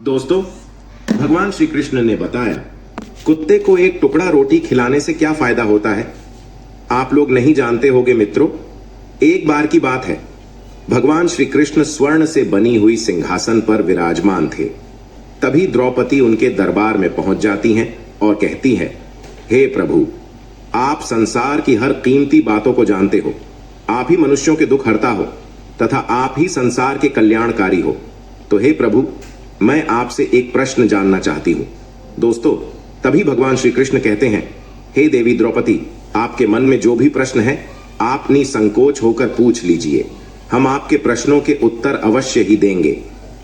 दोस्तों, भगवान श्री कृष्ण ने बताया कुत्ते को एक टुकड़ा रोटी खिलाने से क्या फायदा होता है। आप लोग नहीं जानते होंगे मित्रों। एक बार की बात है, भगवान श्री कृष्ण स्वर्ण से बनी हुई सिंहासन पर विराजमान थे। तभी द्रौपदी उनके दरबार में पहुंच जाती हैं और कहती हैं, हे प्रभु, आप संसार की हर कीमती बातों को जानते हो। आप ही मनुष्यों के दुख हरता हो तथा आप ही संसार के कल्याणकारी हो। तो हे प्रभु, मैं आपसे एक प्रश्न जानना चाहती हूं। दोस्तों, तभी भगवान श्री कृष्ण कहते हैं, हे देवी द्रौपदी, आपके मन में जो भी प्रश्न है आप निसंकोच होकर पूछ लीजिए। हम आपके प्रश्नों के उत्तर अवश्य ही देंगे।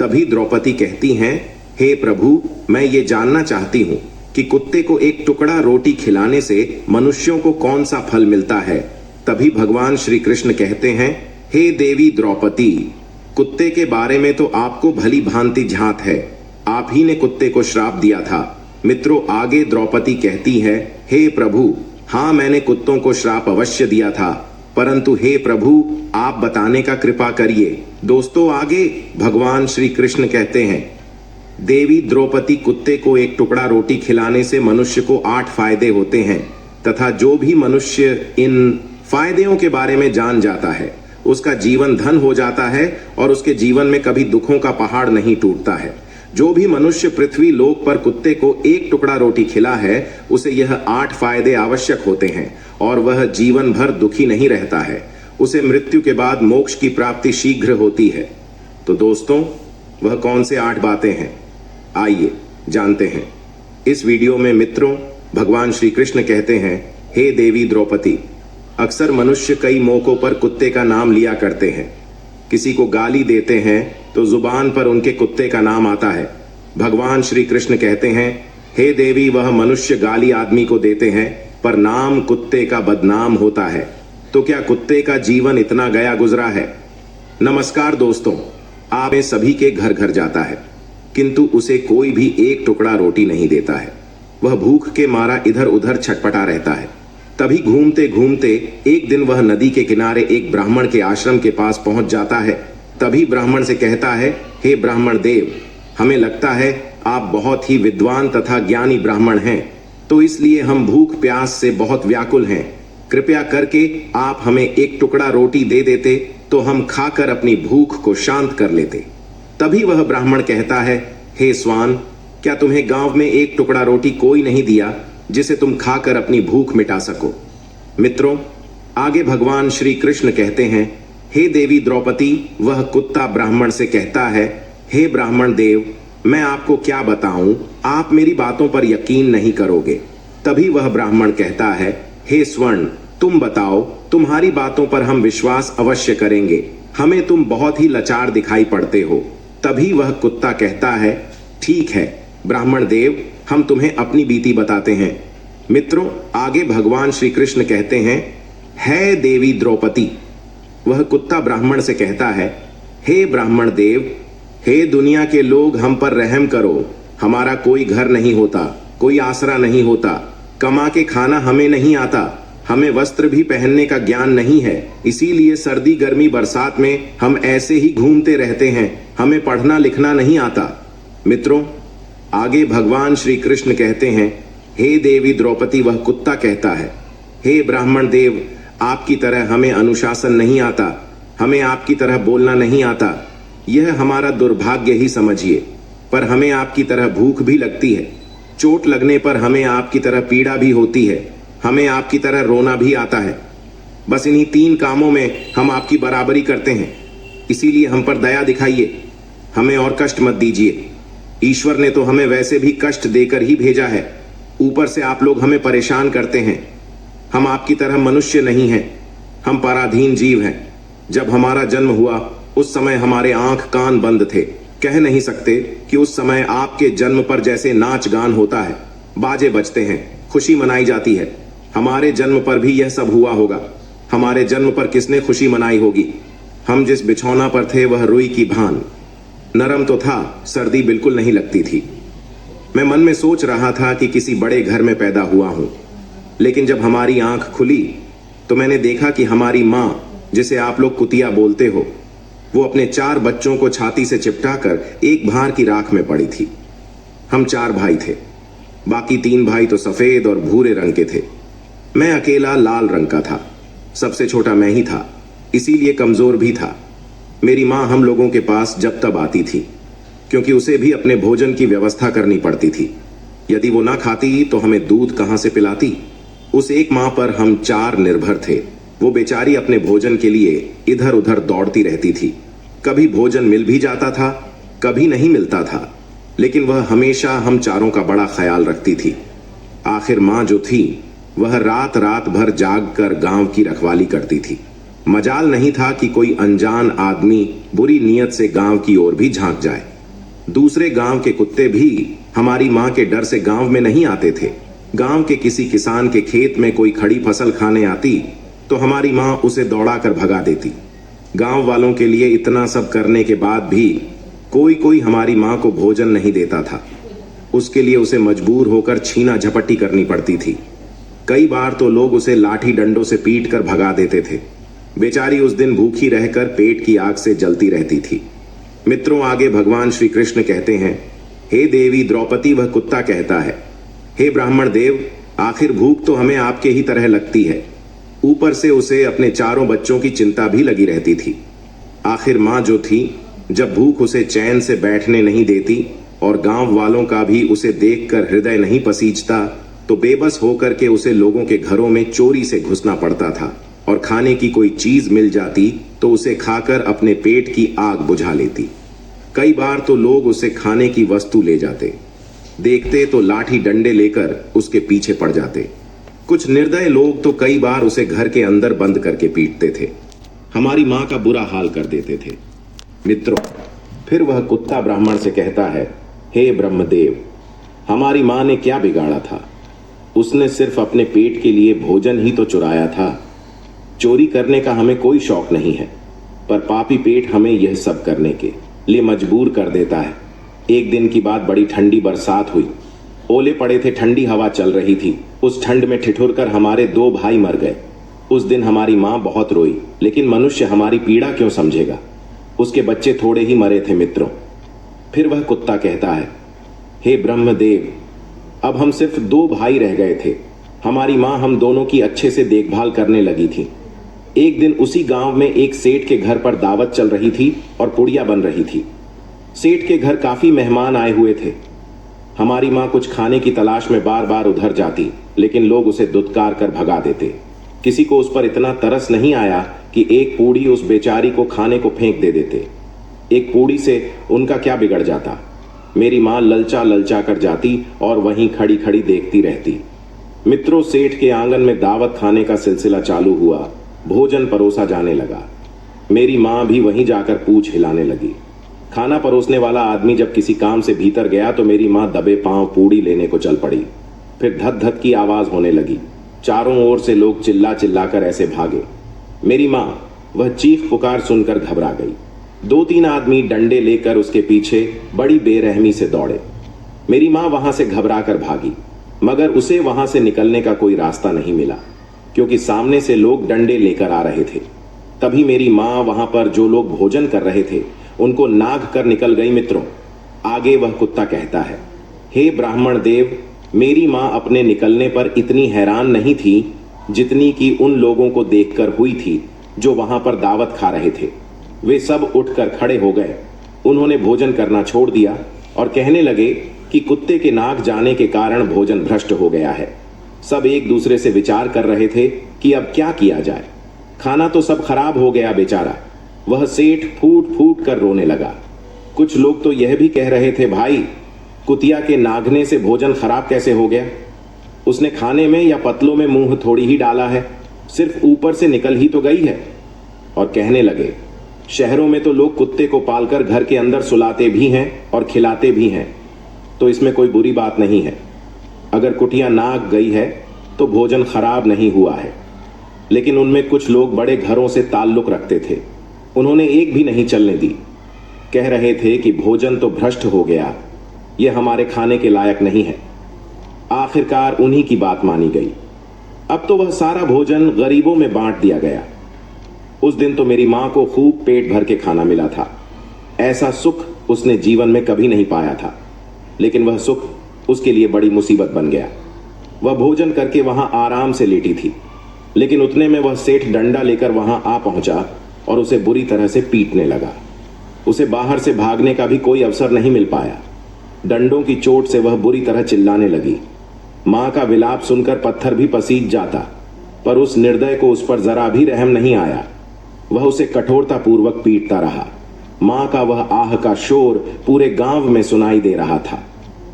तभी द्रौपदी कहती हैं, हे प्रभु, मैं ये जानना चाहती हूं कि कुत्ते को एक टुकड़ा रोटी खिलाने से मनुष्यों को कौन सा फल मिलता है। तभी भगवान श्री कृष्ण कहते हैं, हे देवी द्रौपदी, कुत्ते के बारे में तो आपको भली भांति झांत है। आप ही ने कुत्ते को श्राप दिया था। मित्रों, आगे द्रौपदी कहती है, हे प्रभु, हाँ, मैंने कुत्तों को श्राप अवश्य दिया था, परंतु हे प्रभु, आप बताने का कृपा करिए। दोस्तों, आगे भगवान श्री कृष्ण कहते हैं, देवी द्रौपदी, कुत्ते को एक टुकड़ा रोटी खिलाने से मनुष्य को 8 फायदे होते हैं तथा जो भी मनुष्य इन फायदों के बारे में जान जाता है उसका जीवन धन हो जाता है और उसके जीवन में कभी दुखों का पहाड़ नहीं टूटता है। जो भी मनुष्य पृथ्वी लोक पर कुत्ते को एक टुकड़ा रोटी खिला है उसे यह 8 फायदे आवश्यक होते हैं और वह जीवन भर दुखी नहीं रहता है। उसे मृत्यु के बाद मोक्ष की प्राप्ति शीघ्र होती है। तो दोस्तों, वह कौन से 8 बातें हैं, आइए जानते हैं इस वीडियो में। मित्रों, भगवान श्री कृष्ण कहते हैं, हे देवी द्रौपदी, अक्सर मनुष्य कई मौकों पर कुत्ते का नाम लिया करते हैं। किसी को गाली देते हैं तो जुबान पर उनके कुत्ते का नाम आता है। भगवान श्री कृष्ण कहते हैं, हे देवी, वह मनुष्य गाली आदमी को देते हैं पर नाम कुत्ते का बदनाम होता है। तो क्या कुत्ते का जीवन इतना गया गुजरा है? नमस्कार दोस्तों, आप में सभी के घर घर जाता है किंतु उसे कोई भी एक टुकड़ा रोटी नहीं देता है। वह भूख के मारा इधर उधर छटपटा रहता है। तभी घूमते घूमते एक दिन वह नदी के किनारे एक ब्राह्मण के आश्रम के पास पहुंच जाता है। तभी ब्राह्मण से कहता है, हे ब्राह्मण देव, हमें लगता है आप बहुत ही विद्वान तथा ज्ञानी ब्राह्मण हैं, तो इसलिए हम भूख प्यास से बहुत व्याकुल हैं। कृपया करके आप हमें एक टुकड़ा रोटी दे देते तो हम खाकर अपनी भूख को शांत कर लेते। तभी वह ब्राह्मण कहता है, हे स्वान, क्या तुम्हें गांव में एक टुकड़ा रोटी कोई नहीं दिया जिसे तुम खाकर अपनी भूख मिटा सको? मित्रों, आगे भगवान श्री कृष्ण कहते हैं, हे देवी द्रौपदी, वह कुत्ता ब्राह्मण से कहता है, हे ब्राह्मण देव, मैं आपको क्या बताऊं, आप मेरी बातों पर यकीन नहीं करोगे। तभी वह ब्राह्मण कहता है, हे स्वर्ण, तुम बताओ, तुम्हारी बातों पर हम विश्वास अवश्य करेंगे। हमें तुम बहुत ही लाचार दिखाई पड़ते हो। तभी वह कुत्ता कहता है, ठीक है ब्राह्मण देव, हम तुम्हें अपनी बीती बताते हैं। मित्रों, आगे भगवान श्री कृष्ण कहते हैं, हे देवी द्रौपदी, वह कुत्ता ब्राह्मण से कहता है, हे ब्राह्मण देव, हे दुनिया के लोग, हम पर रहम करो। हमारा कोई घर नहीं होता, कोई आसरा नहीं होता, कमा के खाना हमें नहीं आता, हमें वस्त्र भी पहनने का ज्ञान नहीं है, इसीलिए सर्दी गर्मी बरसात में हम ऐसे ही घूमते रहते हैं, हमें पढ़ना लिखना नहीं आता। मित्रों, आगे भगवान श्री कृष्ण कहते हैं, हे देवी द्रौपदी, वह कुत्ता कहता है, हे ब्राह्मण देव, आपकी तरह हमें अनुशासन नहीं आता, हमें आपकी तरह बोलना नहीं आता। यह हमारा दुर्भाग्य ही समझिए, पर हमें आपकी तरह भूख भी लगती है। चोट लगने पर हमें आपकी तरह पीड़ा भी होती है, हमें आपकी तरह रोना भी आता है। बस इन्हीं 3 कामों में हम आपकी बराबरी करते हैं, इसीलिए हम पर दया दिखाइए, हमें और कष्ट मत दीजिए। ईश्वर ने तो हमें वैसे भी कष्ट देकर ही भेजा है, ऊपर से आप लोग हमें परेशान करते हैं। हम आपकी तरह मनुष्य नहीं हैं, हम पराधीन जीव हैं। जब हमारा जन्म हुआ उस समय हमारे आंख कान बंद थे। कह नहीं सकते कि उस समय आपके जन्म पर जैसे नाच गान होता है, बाजे बजते हैं, खुशी मनाई जाती है। हमारे जन्म पर भी यह सब हुआ होगा। हमारे जन्म पर किसने खुशी मनाई होगी? हम जिस बिछौना पर थे वह रुई की भान नरम तो था, सर्दी बिल्कुल नहीं लगती थी। मैं मन में सोच रहा था कि किसी बड़े घर में पैदा हुआ हूं, लेकिन जब हमारी आंख खुली तो मैंने देखा कि हमारी माँ, जिसे आप लोग कुतिया बोलते हो, वो अपने 4 बच्चों को छाती से चिपटाकर एक भार की राख में पड़ी थी। हम 4 भाई थे, बाकी 3 भाई तो सफेद और भूरे रंग के थे। मैं अकेला लाल रंग का था। सबसे छोटा मैं ही था, इसीलिए कमजोर भी था। मेरी माँ हम लोगों के पास जब तब आती थी, क्योंकि उसे भी अपने भोजन की व्यवस्था करनी पड़ती थी। यदि वो ना खाती तो हमें दूध कहाँ से पिलाती। उस एक माँ पर हम 4 निर्भर थे। वो बेचारी अपने भोजन के लिए इधर उधर दौड़ती रहती थी। कभी भोजन मिल भी जाता था, कभी नहीं मिलता था, लेकिन वह हमेशा हम चारों का बड़ा ख्याल रखती थी। आखिर माँ जो थी वह रात रात भर जाग कर गांव की रखवाली करती थी। मजाल नहीं था कि कोई अनजान आदमी बुरी नीयत से गांव की ओर भी झांक जाए। दूसरे गांव के कुत्ते भी हमारी माँ के डर से गांव में नहीं आते थे। गांव के किसी किसान के खेत में कोई खड़ी फसल खाने आती तो हमारी माँ उसे दौड़ाकर भगा देती। गांव वालों के लिए इतना सब करने के बाद भी कोई हमारी माँ को भोजन नहीं देता था। उसके लिए उसे मजबूर होकर छीना झपटी करनी पड़ती थी। कई बार तो लोग उसे लाठी डंडों से पीट कर भगा देते थे। बेचारी उस दिन भूखी रहकर पेट की आग से जलती रहती थी। मित्रों, आगे भगवान श्री कृष्ण कहते हैं, हे देवी द्रौपदी, वह कुत्ता कहता है, हे ब्राह्मण देव, आखिर भूख तो हमें आपके ही तरह लगती है। ऊपर से उसे अपने 4 बच्चों की चिंता भी लगी रहती थी। आखिर माँ जो थी, जब भूख उसे चैन से बैठने नहीं देती और गांव वालों का भी उसे देखकर हृदय नहीं पसीजता, तो बेबस होकर के उसे लोगों के घरों में चोरी से घुसना पड़ता था और खाने की कोई चीज मिल जाती तो उसे खाकर अपने पेट की आग बुझा लेती। कई बार तो लोग उसे खाने की वस्तु ले जाते, देखते तो लाठी डंडे लेकर उसके पीछे पड़ जाते। कुछ निर्दय लोग तो कई बार उसे घर के अंदर बंद करके पीटते थे। हमारी माँ का बुरा हाल कर देते थे। मित्रों, फिर वह कुत्ता ब्राह्मण से कहता है, हे ब्रह्मदेव, हमारी माँ ने क्या बिगाड़ा था? उसने सिर्फ अपने पेट के लिए भोजन ही तो चुराया था। चोरी करने का हमें कोई शौक नहीं है, पर पापी पेट हमें यह सब करने के लिए मजबूर कर देता है। एक दिन की बात, बड़ी ठंडी बरसात हुई, ओले पड़े थे, ठंडी हवा चल रही थी। उस ठंड में ठिठुर कर हमारे 2 भाई मर गए। उस दिन हमारी माँ बहुत रोई, लेकिन मनुष्य हमारी पीड़ा क्यों समझेगा? उसके बच्चे थोड़े ही मरे थे। मित्रों, फिर वह कुत्ता कहता है, हे ब्रह्मदेव, अब हम सिर्फ 2 भाई रह गए थे। हमारी माँ हम दोनों की अच्छे से देखभाल करने लगी थी। एक दिन उसी गांव में एक सेठ के घर पर दावत चल रही थी और पुड़िया बन रही थी। सेठ के घर काफी मेहमान आए हुए थे। हमारी माँ कुछ खाने की तलाश में बार बार उधर जाती, लेकिन लोग उसे दुत्कार कर भगा देते। किसी को उस पर इतना तरस नहीं आया कि एक पूड़ी उस बेचारी को खाने को फेंक दे देते। एक पूड़ी से उनका क्या बिगड़ जाता? मेरी माँ ललचा ललचा कर जाती और वहीं खड़ी खड़ी देखती रहती। मित्रों, सेठ के आंगन में दावत खाने का सिलसिला चालू हुआ। भोजन परोसा जाने लगा। मेरी माँ भी वहीं जाकर पूंछ हिलाने लगी। खाना परोसने वाला आदमी जब किसी काम से भीतर गया तो मेरी माँ दबे पांव पूड़ी लेने को चल पड़ी। फिर धक धक की आवाज होने लगी। चारों ओर से लोग चिल्ला चिल्लाकर ऐसे भागे। मेरी माँ वह चीख पुकार सुनकर घबरा गई। 2-3 आदमी डंडे लेकर उसके पीछे बड़ी बेरहमी से दौड़े। मेरी माँ वहां से घबरा कर भागी, मगर उसे वहां से निकलने का कोई रास्ता नहीं मिला, क्योंकि सामने से लोग डंडे लेकर आ रहे थे। तभी मेरी माँ वहां पर जो लोग भोजन कर रहे थे उनको नाग कर निकल गई। मित्रों, आगे वह कुत्ता कहता है, हे ब्राह्मण देव, मेरी माँ अपने निकलने पर इतनी हैरान नहीं थी जितनी कि उन लोगों को देखकर हुई थी जो वहां पर दावत खा रहे थे। वे सब उठकर खड़े हो गए। उन्होंने भोजन करना छोड़ दिया और कहने लगे कि कुत्ते के नाक जाने के कारण भोजन भ्रष्ट हो गया है। सब एक दूसरे से विचार कर रहे थे कि अब क्या किया जाए। खाना तो सब खराब हो गया बेचारा। वह सेठ फूट फूट कर रोने लगा। कुछ लोग तो यह भी कह रहे थे, भाई, कुतिया के नागने से भोजन खराब कैसे हो गया? उसने खाने में या पतलों में मुंह थोड़ी ही डाला है, सिर्फ ऊपर से निकल ही तो गई है। और कहने लगे, शहरों में तो लोग कुत्ते को पालकर घर के अंदर सुलाते भी हैं और खिलाते भी हैं, तो इसमें कोई बुरी बात नहीं है। अगर कुटिया नाक गई है तो भोजन खराब नहीं हुआ है। लेकिन उनमें कुछ लोग बड़े घरों से ताल्लुक रखते थे, उन्होंने एक भी नहीं चलने दी। कह रहे थे कि भोजन तो भ्रष्ट हो गया, यह हमारे खाने के लायक नहीं है। आखिरकार उन्हीं की बात मानी गई। अब तो वह सारा भोजन गरीबों में बांट दिया गया। उस दिन तो मेरी मां को खूब पेट भर के खाना मिला था। ऐसा सुख उसने जीवन में कभी नहीं पाया था, लेकिन वह सुख उसके लिए बड़ी मुसीबत बन गया। वह भोजन करके वहां आराम से लेटी थी, लेकिन उतने में वह सेठ डंडा लेकर वहां आ पहुंचा और उसे बुरी तरह से पीटने लगा। उसे बाहर से भागने का भी कोई अवसर नहीं मिल पाया। डंडों की चोट से वह बुरी तरह चिल्लाने लगी। मां का विलाप सुनकर पत्थर भी पसीज जाता, पर उस निर्दय को उस पर जरा भी रहम नहीं आया। वह उसे कठोरतापूर्वक पीटता रहा। मां का वह आह का शोर पूरे गांव में सुनाई दे रहा था।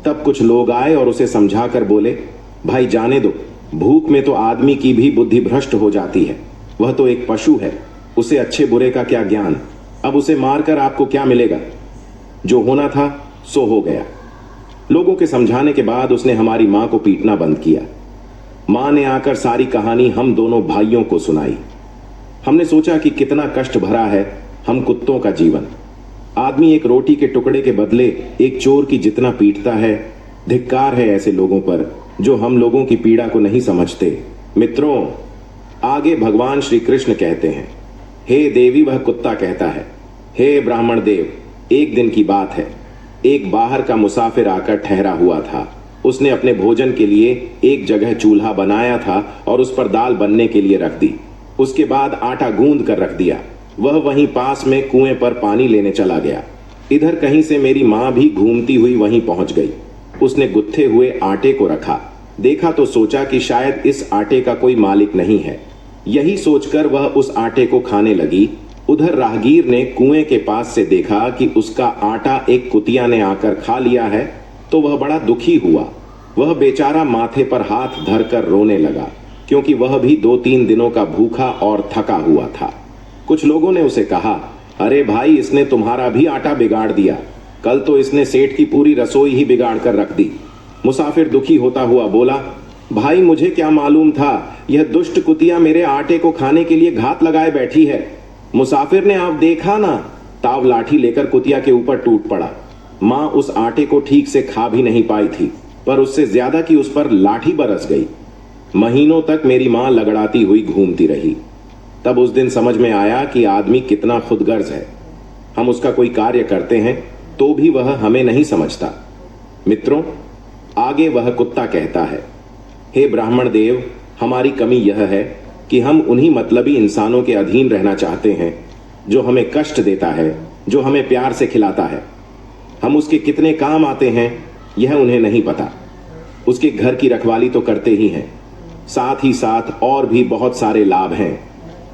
तब कुछ लोग आए और उसे समझाकर बोले, भाई जाने दो, भूख में तो आदमी की भी बुद्धि भ्रष्ट हो जाती है। वह तो एक पशु है, उसे अच्छे बुरे का क्या ज्ञान। अब उसे मारकर आपको क्या मिलेगा? जो होना था सो हो गया। लोगों के समझाने के बाद उसने हमारी मां को पीटना बंद किया। मां ने आकर सारी कहानी हम दोनों भाइयों को सुनाई। हमने सोचा कि कितना कष्ट भरा है हम कुत्तों का जीवन। आदमी एक रोटी के टुकड़े के बदले एक चोर की जितना पीटता है। धिक्कार है ऐसे लोगों पर जो हम लोगों की पीड़ा को नहीं समझते। मित्रों, आगे भगवान श्री कृष्ण कहते हैं, हे देवी, वह कुत्ता कहता है, हे ब्राह्मण देव, एक दिन की बात है, एक बाहर का मुसाफिर आकर ठहरा हुआ था। उसने अपने भोजन के लिए एक जगह चूल्हा बनाया था और उस पर दाल बनने के लिए रख दी। उसके बाद आटा गूंद कर रख दिया। वह वहीं पास में कुएं पर पानी लेने चला गया। इधर कहीं से मेरी मां भी घूमती हुई वहीं पहुंच गई। उसने गुत्थे हुए आटे को रखा। देखा तो सोचा कि शायद इस आटे का कोई मालिक नहीं है। यही सोचकर वह उस आटे को खाने लगी। उधर राहगीर ने कुएं के पास से देखा कि उसका आटा एक कुतिया ने आकर खा लिया है, तो वह बड़ा दुखी हुआ। वह बेचारा माथे पर हाथ धरकर रोने लगा, क्योंकि वह भी 2-3 दिनों का भूखा और थका हुआ था। कुछ लोगों ने उसे कहा, अरे भाई, इसने तुम्हारा भी आटा बिगाड़ दिया। कल तो इसने सेठ की पूरी रसोई ही बिगाड़ कर रख दी। मुसाफिर दुखी होता हुआ बोला, भाई, मुझे क्या मालूम था, यह दुष्ट कुतिया मेरे आटे को खाने के लिए घात लगाए बैठी है। मुसाफिर ने आप देखा ना, ताव लाठी लेकर कुतिया के ऊपर टूट पड़ा। मां उस आटे को ठीक से खा भी नहीं पाई थी, पर उससे ज्यादा कि उस पर लाठी बरस गई। महीनों तक मेरी मां लगड़ाती हुई घूमती रही। तब उस दिन समझ में आया कि आदमी कितना खुदगर्ज है। हम उसका कोई कार्य करते हैं तो भी वह हमें नहीं समझता। मित्रों, आगे वह कुत्ता कहता है, हे ब्राह्मण देव, हमारी कमी यह है कि हम उन्हीं मतलबी इंसानों के अधीन रहना चाहते हैं जो हमें कष्ट देता है, जो हमें प्यार से खिलाता है। हम उसके कितने काम आते हैं यह उन्हें नहीं पता। उसके घर की रखवाली तो करते ही हैं, साथ ही साथ और भी बहुत सारे लाभ हैं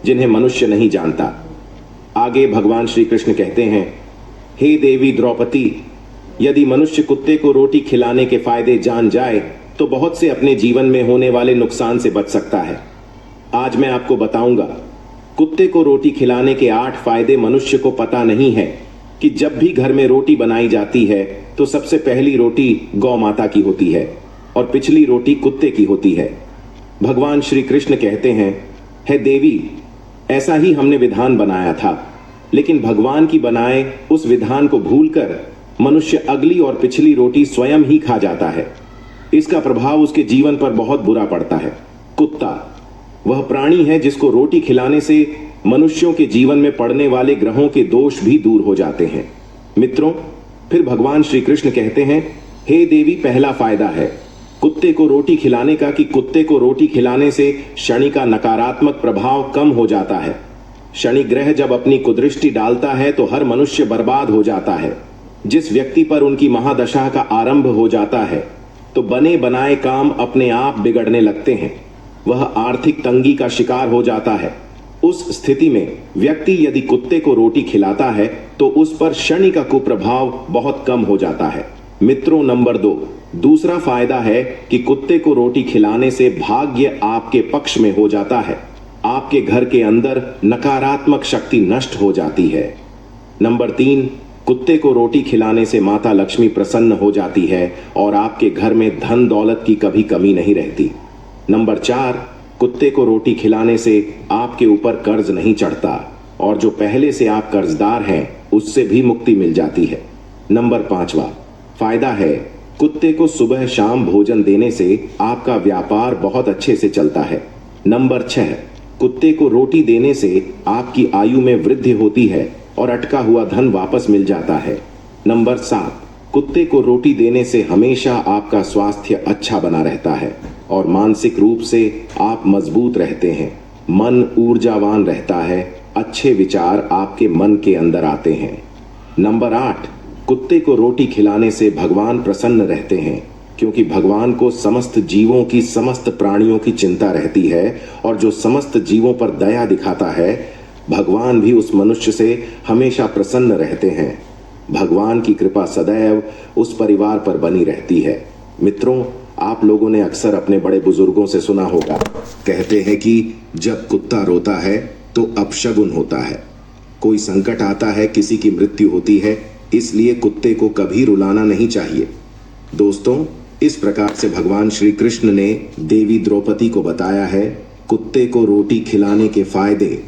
जिन्हें मनुष्य नहीं जानता। आगे भगवान श्री कृष्ण कहते हैं, हे देवी द्रौपदी, यदि मनुष्य कुत्ते को रोटी खिलाने के फायदे जान जाए तो बहुत से अपने जीवन में होने वाले नुकसान से बच सकता है। आज मैं आपको बताऊंगा। कुत्ते को रोटी खिलाने के 8 फायदे मनुष्य को पता नहीं है कि जब भी घर में रोटी बनाई जाती है तो सबसे पहली रोटी गौ माता की होती है और पिछली रोटी कुत्ते की होती है। भगवान श्री कृष्ण कहते हैं, हे देवी, ऐसा ही हमने विधान बनाया था, लेकिन भगवान की बनाए उस विधान को भूलकर मनुष्य अगली और पिछली रोटी स्वयं ही खा जाता है। इसका प्रभाव उसके जीवन पर बहुत बुरा पड़ता है। कुत्ता वह प्राणी है जिसको रोटी खिलाने से मनुष्यों के जीवन में पड़ने वाले ग्रहों के दोष भी दूर हो जाते हैं। मित्रों, फिर भगवान श्री कृष्ण कहते हैं, हे देवी, पहला फायदा है कुत्ते को रोटी खिलाने का कि कुत्ते को रोटी खिलाने से शनि का नकारात्मक प्रभाव कम हो जाता है। शनि ग्रह जब अपनी कुदृष्टि डालता है तो हर मनुष्य बर्बाद हो जाता है। जिस व्यक्ति पर उनकी महादशा का आरंभ हो जाता है तो बने बनाए काम अपने आप बिगड़ने लगते हैं। वह आर्थिक तंगी का शिकार हो जाता है। उस स्थिति में व्यक्ति यदि कुत्ते को रोटी खिलाता है तो उस पर शनि का कुप्रभाव बहुत कम हो जाता है। मित्रों, नंबर 2, दूसरा फायदा है कि कुत्ते को रोटी खिलाने से भाग्य आपके पक्ष में हो जाता है। आपके घर के अंदर नकारात्मक शक्ति नष्ट हो जाती है। नंबर 3, कुत्ते को रोटी खिलाने से माता लक्ष्मी प्रसन्न हो जाती है और आपके घर में धन दौलत की कभी कमी नहीं रहती। नंबर 4, कुत्ते को रोटी खिलाने से आपके ऊपर कर्ज नहीं चढ़ता और जो पहले से आप कर्जदार हैं उससे भी मुक्ति मिल जाती है। नंबर 5वां फायदा है, कुत्ते को सुबह शाम भोजन देने से आपका व्यापार बहुत अच्छे से चलता है। नंबर 6, कुत्ते को रोटी देने से आपकी आयु में वृद्धि होती है और अटका हुआ धन वापस मिल जाता है। नंबर 7, कुत्ते को रोटी देने से हमेशा आपका स्वास्थ्य अच्छा बना रहता है और मानसिक रूप से आप मजबूत रहते हैं। मन ऊर्जावान रहता है, अच्छे विचार आपके मन के अंदर आते हैं। नंबर 8, कुत्ते को रोटी खिलाने से भगवान प्रसन्न रहते हैं, क्योंकि भगवान को समस्त जीवों की, समस्त प्राणियों की चिंता रहती है और जो समस्त जीवों पर दया दिखाता है, भगवान भी उस मनुष्य से हमेशा प्रसन्न रहते हैं। भगवान की कृपा सदैव उस परिवार पर बनी रहती है। मित्रों, आप लोगों ने अक्सर अपने बड़े बुजुर्गों से सुना होगा, कहते हैं कि जब कुत्ता रोता है तो अपशगुन होता है, कोई संकट आता है, किसी की मृत्यु होती है, इसलिए कुत्ते को कभी रुलाना नहीं चाहिए। दोस्तों, इस प्रकार से भगवान श्री कृष्ण ने देवी द्रौपदी को बताया है कुत्ते को रोटी खिलाने के फायदे।